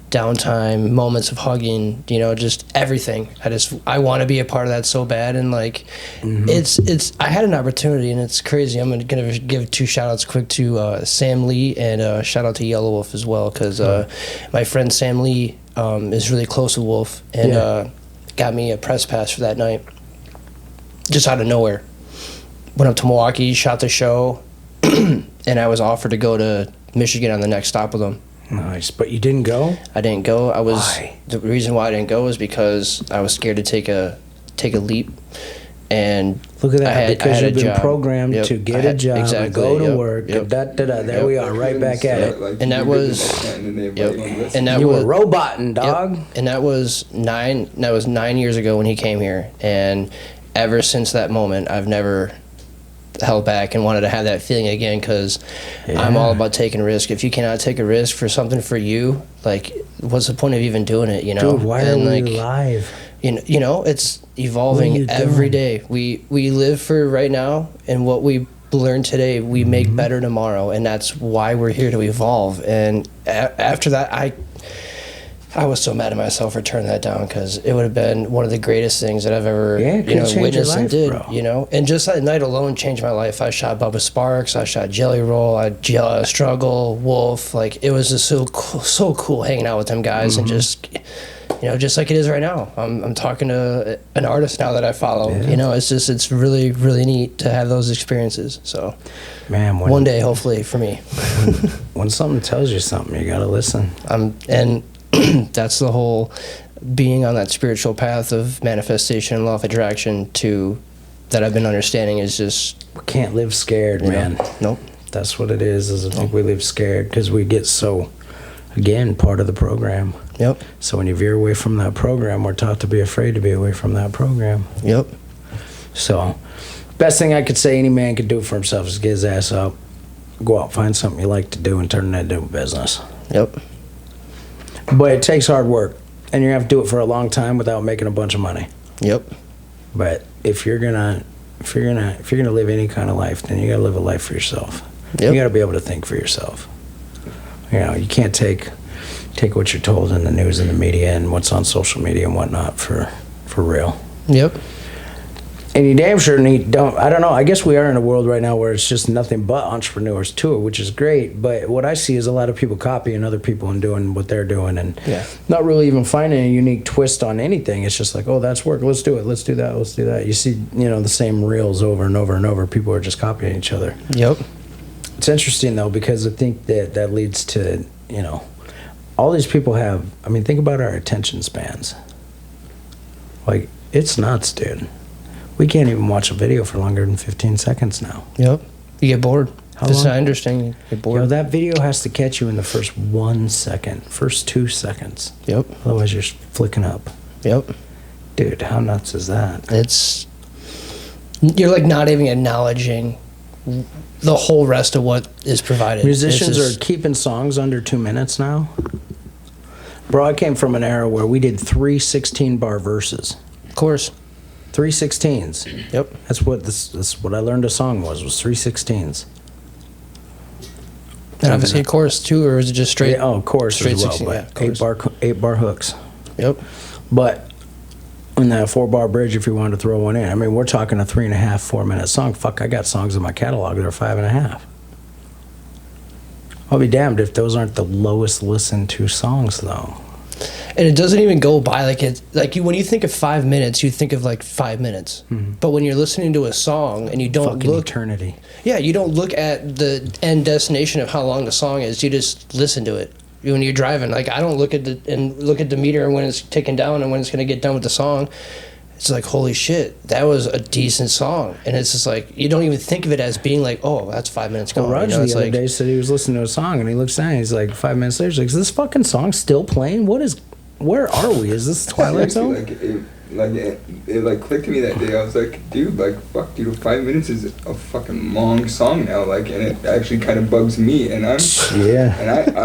downtime, moments of hugging, just everything. I want to be a part of that so bad, and like I had an opportunity, and it's crazy. I'm gonna give 2 shout outs quick to Sam Lee, and shout out to Yellow Wolf as well, because my friend Sam Lee is really close with Wolf, and got me a press pass for that night, just out of nowhere. Went up to Milwaukee, shot the show, and I was offered to go to Michigan on the next stop with him. Nice. But you didn't go? I didn't go. Why? The reason why I didn't go was because I was scared to take a leap, and Look at that. I had because a you've been job. programmed Yep. to get a job and go to work. Yep. There we are, right back at it. Like, And that you really was- did that, and then they Yep. invite you on the And that You was were roboting, dog. Yep. And that was 9 years ago when he came here, and ever since that moment, I've never held back and wanted to have that feeling again, because I'm all about taking risk. If you cannot take a risk for something for you, like, what's the point of even doing it? Dude, why are And, we like, live? It's evolving What are you every doing? day. We live for right now, and what we learn today, we make better tomorrow, and that's why we're here to evolve. And after that, I was so mad at myself for turning that down, because it would have been one of the greatest things that I've ever it could change your witnessed and life, did. bro. And just that night alone changed my life. I shot Bubba Sparks, I shot Jelly Roll, Struggle, Wolf. Like, it was just so cool hanging out with them guys, and just just like it is right now. I'm talking to an artist now that I follow. Yeah. It's really, really neat to have those experiences. So Man, one day, hopefully, for me. when something tells you something, you gotta listen. And that's the whole being on that spiritual path of manifestation and law of attraction that I've been understanding is just We can't live scared, man. Nope. That's what it is I think we live scared because we get so, again, part of the program. Yep. So when you veer away from that program, we're taught to be afraid to be away from that program. Yep. So, best thing I could say any man could do for himself is get his ass up, go out, find something you like to do, and turn that into a business. Yep. But it takes hard work, and you have to do it for a long time without making a bunch of money. Yep. But if you're gonna live any kind of life, then you gotta live a life for yourself. Yep. You gotta be able to think for yourself. You know, you can't take what you're told in the news and the media and what's on social media and whatnot for real. Yep. And you damn sure I don't know, I guess we are in a world right now where it's just nothing but entrepreneurs to it, which is great, but what I see is a lot of people copying other people and doing what they're doing and not really even finding a unique twist on anything. It's just like, oh, that's work, let's do it, let's do that, let's do that. You see, the same reels over and over and over. People are just copying each other. Yep. It's interesting, though, because I think that leads to, all these people have, think about our attention spans. Like, it's nuts, dude. We can't even watch a video for longer than 15 seconds now. Yep. You get bored. How That's long? not interesting. You get bored. That video has to catch you in the first 1 second, first 2 seconds. Yep. Otherwise, you're flicking up. Yep. Dude, how nuts is that? You're like not even acknowledging the whole rest of what is provided. Musicians are keeping songs under 2 minutes now. Bro, I came from an era where we did 3 16-bar verses. Of course. 3 16s. Yep. That's what I learned a song was 3 16s. And obviously a chorus too, or is it just straight? Yeah, chorus straight as well, 16, but chorus. 8-bar hooks. Yep. But in that 4-bar bridge, if you wanted to throw one in, we're talking a 3.5, 4-minute song. Fuck, I got songs in my catalog that are 5.5. I'll be damned if those aren't the lowest listened to songs, though. And it doesn't even go by when you think of 5 minutes, you think of like 5 minutes. Mm-hmm. But when you're listening to a song and you don't fucking eternity. Yeah, you don't look at the end destination of how long the song is. You just listen to it. When you're driving, like I don't look at the meter when it's ticking down and when it's going to get done with the song. It's like, holy shit, that was a decent song. And it's just like, you don't even think of it as being like, oh, that's 5 minutes gone. Well, Roger the other day said he was listening to a song and he looks down and he's like, 5 minutes later, he's like, is this fucking song still playing? Where are we? Is this Twilight Zone? It clicked to me that day. I was like, dude, fuck, dude, 5 minutes is a fucking long song now, and it actually kind of bugs me, and I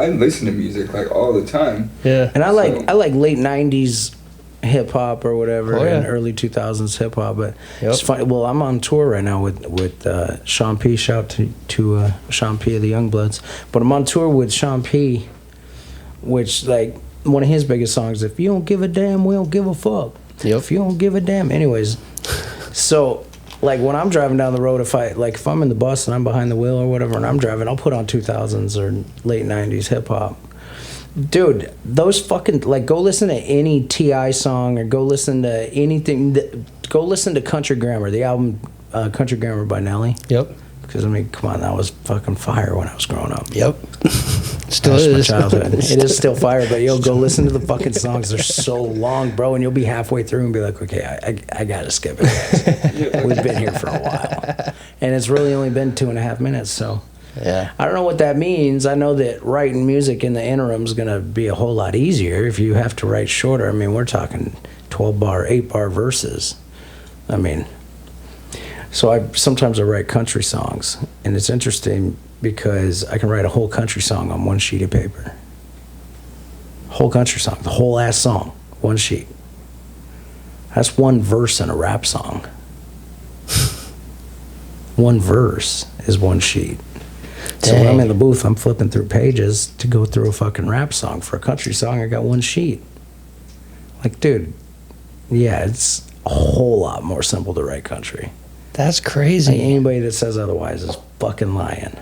listen to music all the time. Yeah. And I like late 90s hip hop or whatever, and early 2000s hip hop, but it's funny. Well, I'm on tour right now with Sean P. Shout to Sean P. of the Youngbloods, but I'm on tour with Sean P., which one of his biggest songs, if you don't give a damn, we don't give a fuck. Yep. If you don't give a damn. Anyways, so, when I'm driving down the road, if I'm in the bus and I'm behind the wheel or whatever and I'm driving, I'll put on 2000s or late 90s hip-hop. Dude, those fucking, go listen to any T.I. song or go listen to anything. Go listen to Country Grammar, the album Country Grammar by Nelly. Yep. Because, come on, that was fucking fire when I was growing up. Yep. Still That's is. my childhood. It is still fire, but go listen to the fucking songs. They're so long, bro, and you'll be halfway through and be like, okay, I gotta skip it, guys. We've been here for a while. And it's really only been 2.5 minutes, so. Yeah. I don't know what that means. I know that writing music in the interim is going to be a whole lot easier if you have to write shorter. We're talking 12-bar, 8-bar verses. So sometimes I write country songs, and it's interesting because I can write a whole country song on one sheet of paper. Whole country song, the whole ass song, one sheet. That's one verse in a rap song. One verse is one sheet. So when I'm in the booth, I'm flipping through pages to go through a fucking rap song. For a country song, I got one sheet. Dude, yeah, it's a whole lot more simple to write country. That's crazy. Anybody that says otherwise is fucking lying.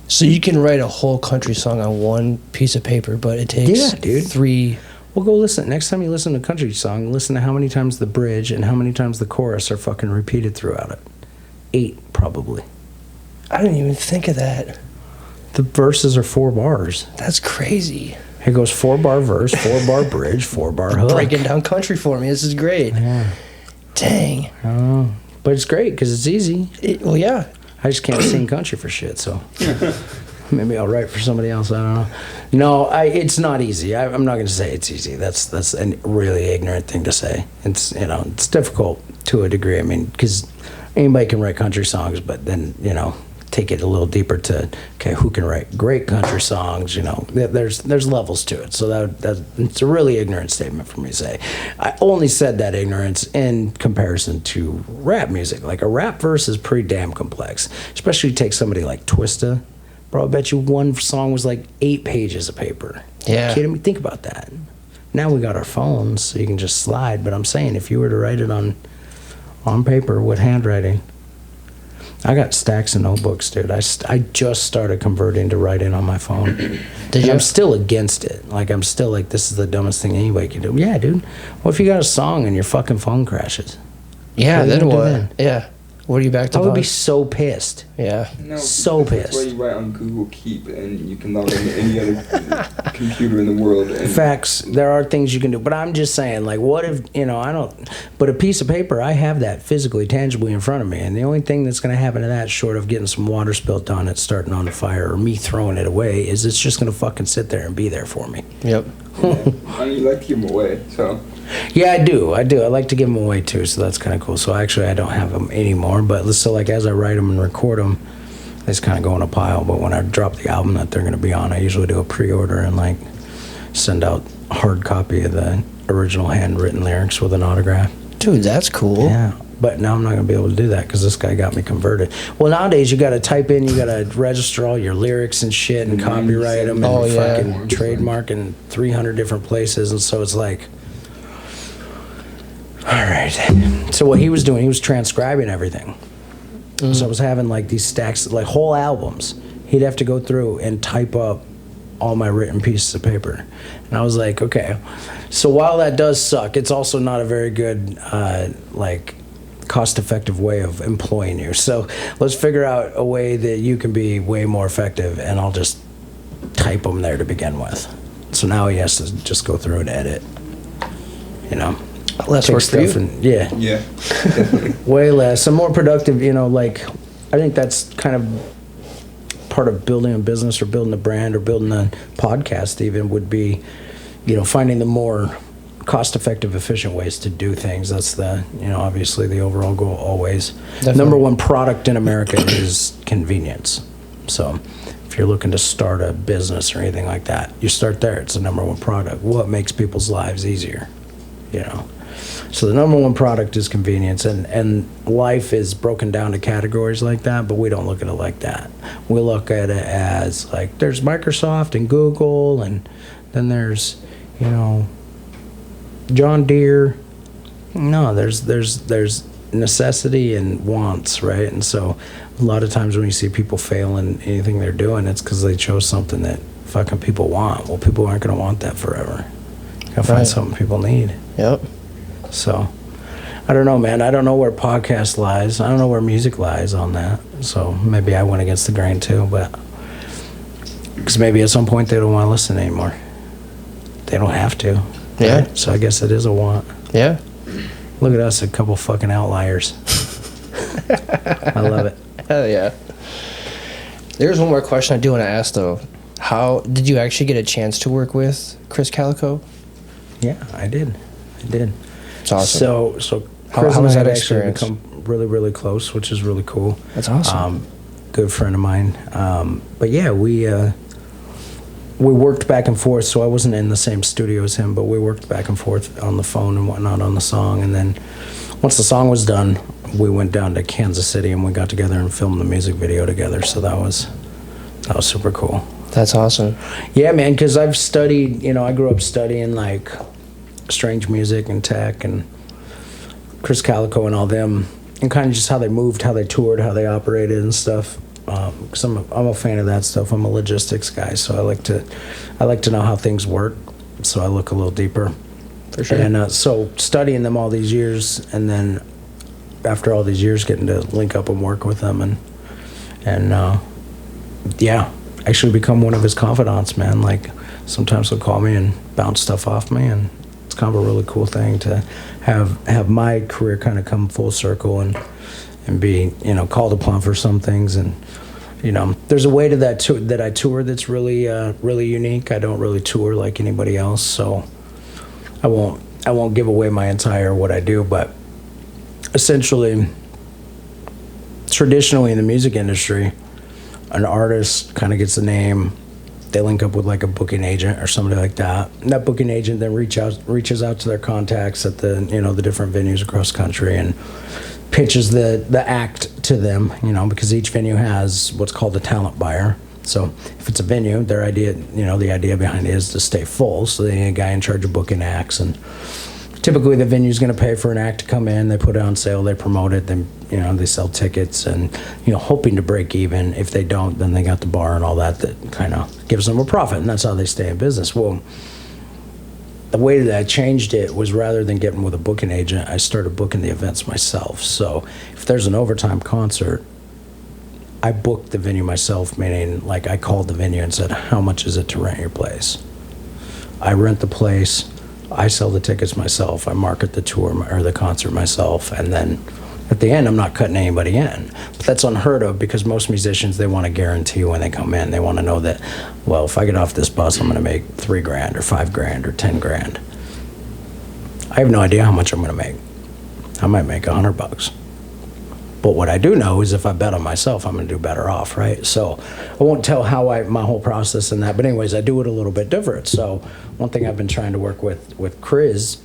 So you can write a whole country song on one piece of paper, but it takes 3... Well, go listen. Next time you listen to a country song, listen to how many times the bridge and how many times the chorus are fucking repeated throughout it. 8, probably. I didn't even think of that. The verses are 4 bars. That's crazy. It goes 4-bar verse, 4-bar bridge, 4-bar hook. Breaking down country for me. This is great. Yeah. Dang. Oh. But it's great because it's easy. Well, yeah. I just can't sing country for shit, so maybe I'll write for somebody else. I don't know. No, it's not easy. I'm not going to say it's easy. That's a really ignorant thing to say. It's, you know, it's difficult to a degree. I mean, because anybody can write country songs, but then, you know, take it a little deeper to, okay, who can write great country songs? You know, there's levels to it. So that it's a really ignorant statement for me to say. I only said that ignorance in comparison to rap music. Like a rap verse is pretty damn complex, especially take somebody like Twista. Bro, I bet you one song was like 8 pages of paper. Yeah. You kidding me? Think about that. Now we got our phones, so you can just slide. But I'm saying, if you were to write it on paper with handwriting, I got stacks of notebooks, dude. I just started converting to writing on my phone. Did you? I'm still against it. Like, I'm still like, this is the dumbest thing anybody can do. Yeah, dude. What if you got a song and your fucking phone crashes? Yeah, then what? Then? Yeah. What are you back to? I would be so pissed. Yeah. No, so that's pissed. why you write on Google Keep, and you can log into any other computer in the world. And Facts. There are things you can do, but I'm just saying, like, what if, you know, I don't. But a piece of paper, I have that physically, tangibly in front of me, and the only thing that's going to happen to that, short of getting some water spilt on it, starting on a fire, or me throwing it away, is it's just going to fucking sit there and be there for me. Yep. yeah. I mean, you like to give them away, so. Yeah, I do. I like to give them away too, so that's kind of cool. So actually, I don't have them anymore, but so like as I write them and record them, they just kind of go in a pile. But when I drop the album that they're going to be on, I usually do a pre-order and like send out a hard copy of the original handwritten lyrics with an autograph. Dude, that's cool. Yeah, but now I'm not going to be able to do that because this guy got me converted. Well, nowadays you got to type in, you got to register all your lyrics and shit and copyright them and fucking trademark in 300 different places, and so it's like. All right. So what he was doing, he was transcribing everything. So I was having like these stacks, like whole albums. He'd have to go through and type up all my written pieces of paper. And I was like, okay. So while that does suck, it's also not a very good, like, cost-effective way of employing you. So let's figure out a way that you can be way more effective, and I'll just type them there to begin with. So now he has to just go through and edit, you know. Less work for you. Yeah, definitely. Way less. I'm more productive, you know, like, I think that's kind of part of building a business or building a brand or building a podcast even would be, you know, finding the more cost-effective, efficient ways to do things. That's the, you know, obviously the overall goal always. Definitely. Number one product in America is convenience. So if you're looking to start a business or anything like that, you start there. It's the number one product. What makes people's lives easier, you know? So the number one product is convenience, and life is broken down to categories like that, but we don't look at it like that. We look at it as, like, there's Microsoft and Google, and then there's, you know, John Deere. No, there's necessity and wants, right? And so a lot of times when you see people fail in anything they're doing, it's because they chose something that fucking people want. Well, people aren't going to want that forever. You got to find something people need. Yep. So, I don't know, man. I don't know where podcast lies. I don't know where music lies on that. So, maybe I went against the grain too, but because maybe at some point they don't want to listen anymore. They don't have to. Yeah. Right? So, I guess it is a want. Yeah. Look at us, a couple fucking outliers. I love it. Hell yeah. There's one more question I do want to ask, though. How did you actually get a chance to work with Chris Calico? Yeah, I did. It's awesome. So how Chris and was I that have actually experience? become really, really close, which is really cool. That's awesome. Good friend of mine. But yeah, we worked back and forth. So I wasn't in the same studio as him, but we worked back and forth on the phone and whatnot on the song. And then once the song was done, we went down to Kansas City and we got together and filmed the music video together. So that was super cool. That's awesome. Yeah, man, because I've studied, you know, I grew up studying like strange music and tech and Chris Calico and all them, and kind of just how they moved, how they toured, how they operated and stuff. Because I'm a fan of that stuff. I'm a logistics guy, so I like to know how things work. So I look a little deeper. For sure. And so studying them all these years, and then after all these years, getting to link up and work with them, and yeah, actually become one of his confidants, man. Like sometimes he'll call me and bounce stuff off me, and it's kind of a really cool thing to have my career kind of come full circle and and be, called upon for some things. And, there's a way to that that I tour that's really, really unique. I don't really tour like anybody else, so I won't give away my entire what I do, but essentially, traditionally in the music industry, an artist kind of gets a name, they link up with like a booking agent or somebody like that. And that booking agent then reaches out to their contacts at the the different venues across the country and pitches the act to them, because each venue has what's called a talent buyer. So if it's a venue, their idea, the idea behind it is to stay full. So they need a guy in charge of booking acts, and typically the venue's going to pay for an act to come in. They put it on sale, they promote it, then they sell tickets, and hoping to break even. If they don't, then they got the bar and all that kind of gives them a profit, and that's how they stay in business. Well, the way that I changed it was, rather than getting with a booking agent, I started booking the events myself. So if there's an overtime concert, I booked the venue myself, meaning like I called the venue and said, how much is it to rent your place? I rent the place, I sell the tickets myself, I market the tour or the concert myself, and then at the end, I'm not cutting anybody in. But that's unheard of, because most musicians, they want to guarantee when they come in. They want to know that, well, if I get off this bus, I'm going to make $3,000 or $5,000 or $10,000. I have no idea how much I'm going to make. I might make $100. But what I do know is if I bet on myself, I'm going to do better off, right? So I won't tell how my whole process and that, but anyways, I do it a little bit different. So one thing I've been trying to work with Chris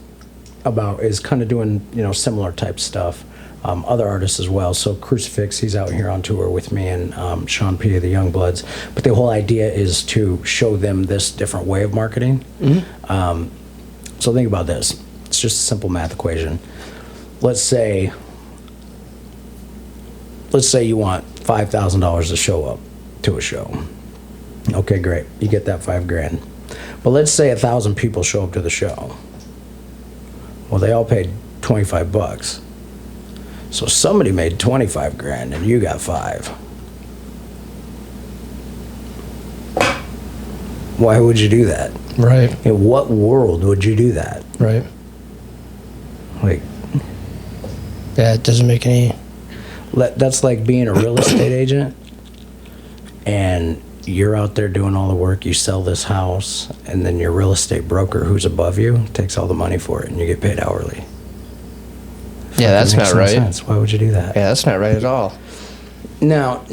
about is kind of doing, similar type stuff. Other artists as well. So Crucifix, he's out here on tour with me, and Sean P. of the Youngbloods. But the whole idea is to show them this different way of marketing. Mm-hmm. So think about this. It's just a simple math equation. Let's say you want $5,000 to show up to a show. Okay, great. You get that $5,000. But let's say 1,000 people show up to the show. Well, they all paid $25. So somebody made $25,000 and you got $5,000. Why would you do that? Right. In what world would you do that? Right. Like, yeah, it doesn't make any. That's like being a real estate agent, and you're out there doing all the work. You sell this house, and then your real estate broker, who's above you, takes all the money for it, and you get paid hourly. Yeah, that's not right. Sense. Why would you do that? Yeah, that's not right at all. Now,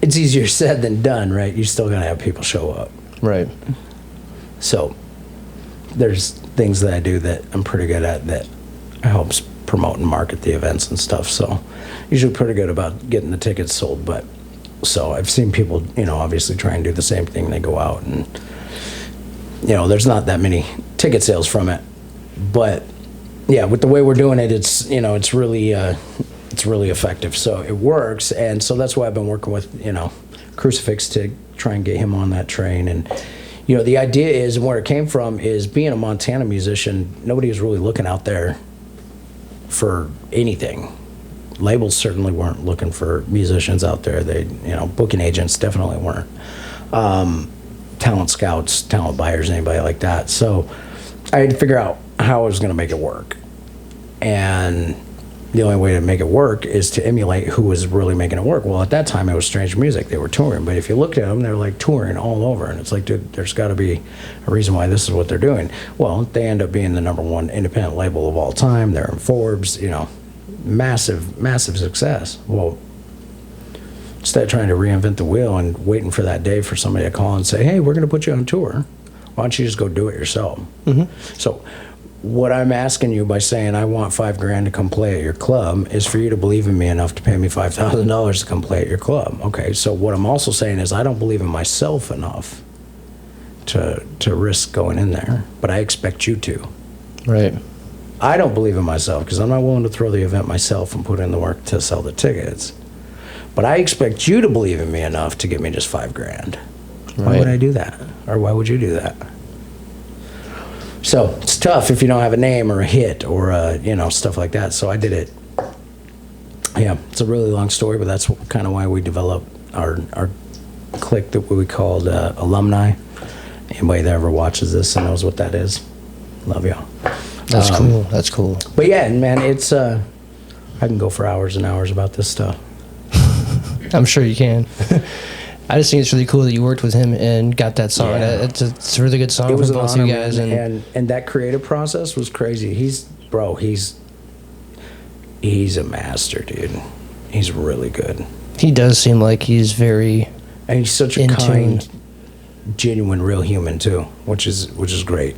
it's easier said than done, right? You still gotta have people show up. Right. So there's things that I do that I'm pretty good at that helps promote and market the events and stuff. So usually pretty good about getting the tickets sold. But so I've seen people, obviously try and do the same thing. They go out and, there's not that many ticket sales from it, but yeah, with the way we're doing it, it's really effective. So it works, and so that's why I've been working with Crucifix to try and get him on that train. And the idea is, and where it came from is, being a Montana musician, nobody was really looking out there for anything. Labels certainly weren't looking for musicians out there. They, booking agents definitely weren't. Talent scouts, talent buyers, anybody like that. So I had to figure out how I was going to make it work. And the only way to make it work is to emulate who was really making it work. Well, at that time, it was Strange Music. They were touring. But if you looked at them, they were like touring all over. And it's like, dude, there's got to be a reason why this is what they're doing. Well, they end up being the #1 independent label of all time. They're in Forbes, massive, massive success. Well, instead of trying to reinvent the wheel and waiting for that day for somebody to call and say, hey, we're going to put you on tour, why don't you just go do it yourself? Mm-hmm. So what I'm asking you by saying I want $5,000 to come play at your club is for you to believe in me enough to pay me $5,000 to come play at your club. Okay, so what I'm also saying is I don't believe in myself enough to risk going in there, but I expect you to. Right. I don't believe in myself because I'm not willing to throw the event myself and put in the work to sell the tickets. But I expect you to believe in me enough to give me just $5,000. Why would I do that? Or why would you do that? So it's tough if you don't have a name or a hit or stuff like that. So I did it. Yeah, it's a really long story, but that's kind of why we developed our clique that we called Alumni. Anybody that ever watches this and knows what that is, love y'all. That's cool. That's cool. But yeah, man, it's I can go for hours and hours about this stuff. I'm sure you can. I just think it's really cool that you worked with him and got that song. Yeah. It's a really good song It was for an both honor, you guys. man. And that creative process was crazy. He's a master, dude. He's really good. He does seem like he's very And he's such a in kind, tune. genuine, real human too, which is great.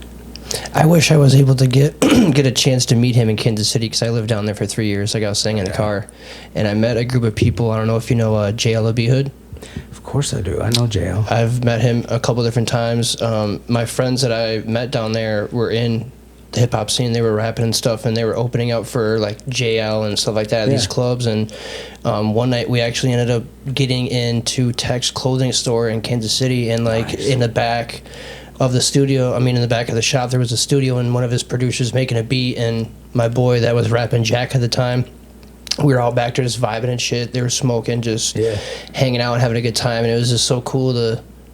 I wish I was able to get get a chance to meet him in Kansas City because I lived down there for 3 years. Like I was staying in the car, and I met a group of people. I don't know if you know JL Hood. Of course I do. I know JL. I've met him a couple different times. My friends that I met down there were in the hip hop scene. They were rapping and stuff, and they were opening up for like JL and stuff like that at these clubs. And one night we actually ended up getting into Tech's clothing store in Kansas City, and like in the back of the studio, in the back of the shop, there was a studio, and one of his producers making a beat, and my boy that was rapping Jack at the time, we were all back there just vibing and shit. They were smoking, just hanging out and having a good time, and it was just so cool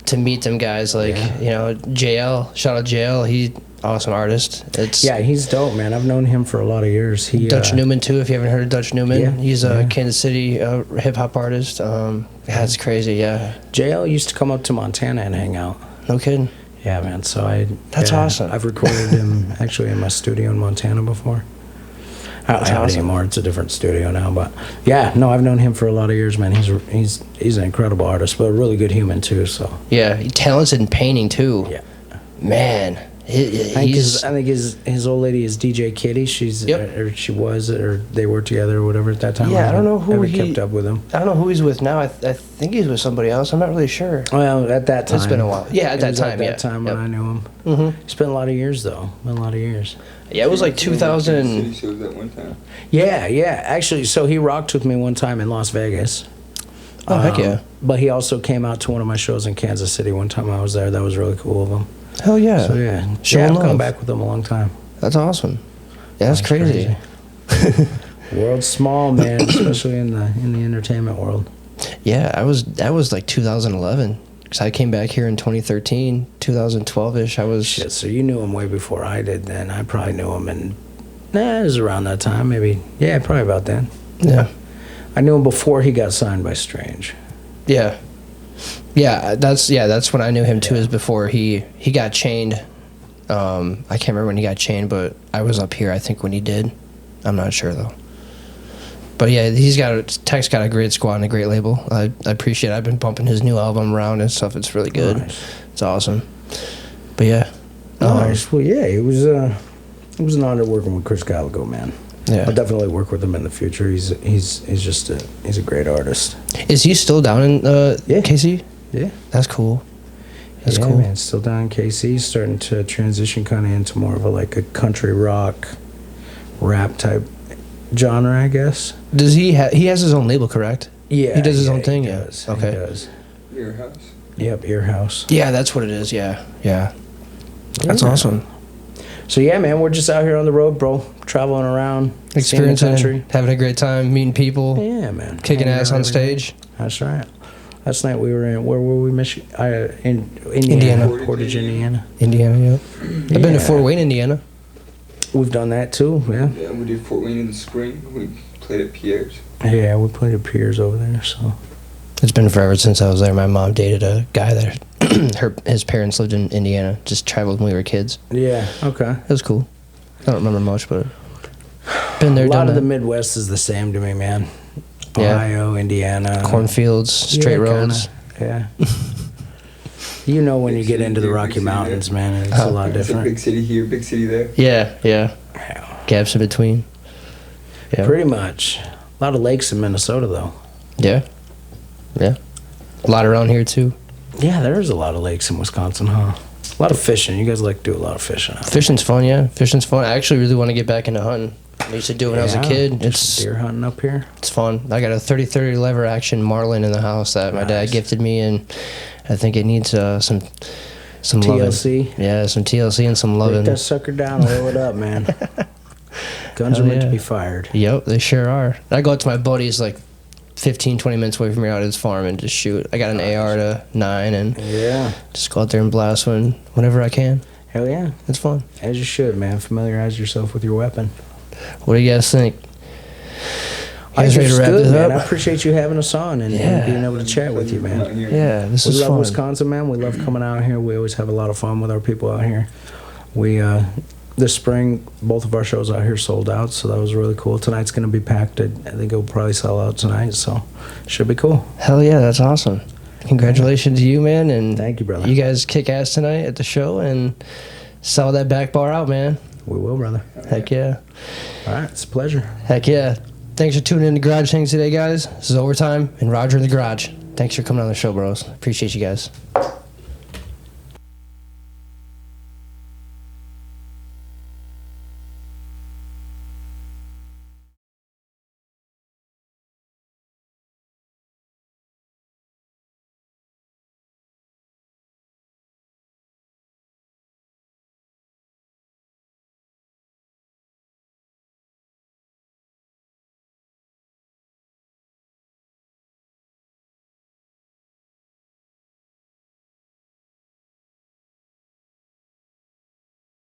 to meet them guys. Like, JL, shout out JL, he awesome artist. He's dope, man. I've known him for a lot of years. Dutch Newman too, if you haven't heard of Dutch Newman. He's a Kansas City hip hop artist. That's crazy, JL used to come up to Montana and hang out. No kidding. Yeah, man. So That's awesome. I've recorded him actually in my studio in Montana before. I don't have it anymore. It's a different studio now, but I've known him for a lot of years, man. He's an incredible artist, but a really good human too. So he's talented in painting too. Yeah, man. I think his old lady is DJ Kitty. She's or she was, or they were together or whatever at that time. Yeah, I don't know who he kept up with him. I don't know who he's with now. I think he's with somebody else. I'm not really sure. Well, at that time, it's been a while. Yeah, at that time. At that time when I knew him. Mm-hmm. It's been a lot of years though. Been a lot of years. Yeah, it was like 2000. City shows at one time. Yeah. Actually, so he rocked with me one time in Las Vegas. Oh heck yeah! But he also came out to one of my shows in Kansas City one time I was there. That was really cool of him. Hell yeah! So I've gone back with him a long time. That's awesome. Yeah, that's crazy. World's small, man, especially in the entertainment world. Yeah, that was like 2011 because I came back here in 2013, 2012ish. I was shit. So you knew him way before I did. Then I probably knew him, and it was around that time, maybe. Yeah, probably about then. Yeah, I knew him before he got signed by Strange. Yeah. Yeah, that's when I knew him too. Is before he got chained. I can't remember when he got chained, but I was up here I think when he did. I'm not sure though. But yeah, Tech's got a great squad and a great label. I appreciate it. I've been bumping his new album around and stuff. It's really good. Nice. It's awesome. But yeah. Nice. Well, yeah, it was an honor working with Chris Gallego, man. Yeah. I'll definitely work with him in the future. He's just a great artist. Is he still down in KC? Yeah. That's cool. That's cool. Man. Still down in KC. He's starting to transition kind of into more of a country rock, rap type genre, I guess. Does he has his own label, correct? Yeah. He does his own thing? He does. Okay. He does. Earhouse. Yep, Earhouse. Yeah, that's what it is. Yeah. That's awesome. So yeah, man, we're just out here on the road, bro. Traveling around, experiencing the country, having a great time, meeting people. Yeah, man. Kicking ass on stage. That's right. Last night we were where were we? In Indiana. Portage, Indiana. Indiana, yeah. I've been to Fort Wayne, Indiana. We've done that too, yeah. Yeah, we did Fort Wayne in the spring. We played at Pierre's. Yeah, we played at Pierre's over there, so. It's been forever since I was there. My mom dated a guy that his parents lived in Indiana, just traveled when we were kids. Yeah, okay. It was cool. I don't remember much, but been there, a lot done of that. the Midwest is the same to me, man. Ohio, Indiana. Cornfields, straight roads. Kinda, yeah. You know when you get into the Rocky Mountains, man, it's a lot different. Big city here, big city there. Yeah. Gaps in between. Yeah. Pretty much. A lot of lakes in Minnesota, though. Yeah. A lot around here, too. Yeah, there is a lot of lakes in Wisconsin, huh? A lot of fishing. You guys like to do a lot of fishing. Fishing's fun, yeah. Fishing's fun. I actually really want to get back into hunting. I used to do it when I was a kid. It's deer hunting up here. It's fun. I got a 30-30 lever action marlin in the house that my dad gifted me, and I think it needs some TLC. Loving. Yeah, some TLC and some loving. Break that sucker down and roll it up, man. Guns are meant to be fired. Yep, they sure are. I go out to my buddies 15-20 minutes away from here out at his farm and just shoot. I got an AR to 9 and just go out there and blast whenever I can. Hell yeah. It's fun. As you should, man. Familiarize yourself with your weapon. What do you guys think? You guys ready to wrap this man. up? I appreciate you having us on and being able to chat with you, man. Yeah, this we is love fun. Wisconsin, man. We love coming out here. We always have a lot of fun with our people out here. We this spring, both of our shows out here sold out, so that was really cool. Tonight's going to be packed. I think it'll probably sell out tonight, so should be cool. Hell yeah, that's awesome. Congratulations to you, man, and thank you, brother. You guys kick ass tonight at the show and sell that back bar out, man. We will, brother. Heck yeah. All right, it's a pleasure. Heck yeah. Thanks for tuning in to Garage Things today, guys. This is Overtime and Roger in the Garage. Thanks for coming on the show, bros. Appreciate you guys.